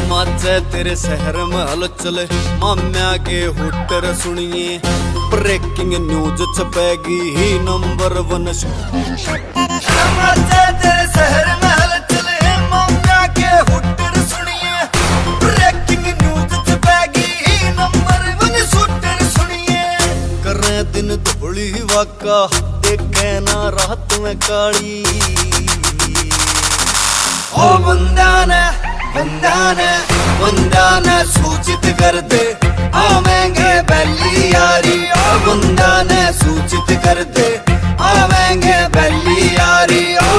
माचे तेरे शहर में हलचल, माम्या के हुटर सुनिए, ब्रेकिंग न्यूज छपेगी ही नंबर 1। माचे तेरे शहर में हलचल, माम्या के हुटर सुनिए, ब्रेकिंग न्यूज छपेगी ही नंबर 1 शूटर सुनिए। करे दिन धोली वाका, देखे ना रात में काली। ओ बंदा ने सूचित कर दे, आवेंगे पहली यारी। ओ बंदा ने सूचित कर दे, आवेंगे पहली यारी।